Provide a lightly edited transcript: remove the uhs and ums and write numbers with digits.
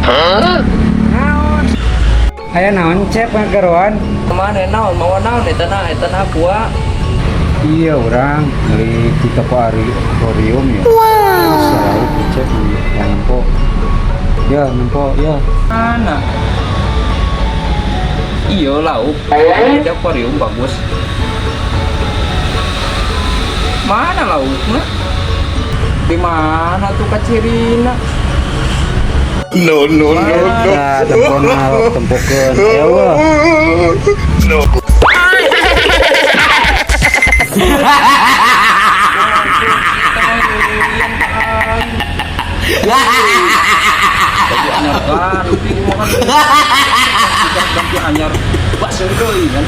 Aya naon cep ngageroan? Mana naon mau naon eta buah. Iya orang beli di toko akuarium ya. Wow. Cep yang nempo. Ya nempo ya. Mana? Iya lauk. Ada akuarium bagus. Mana lauknya? Di mana tuh kacirina? No. Nah, tempokeun. Ya wah. No. Anyar kan, ganti anyar. Bakso deui kan.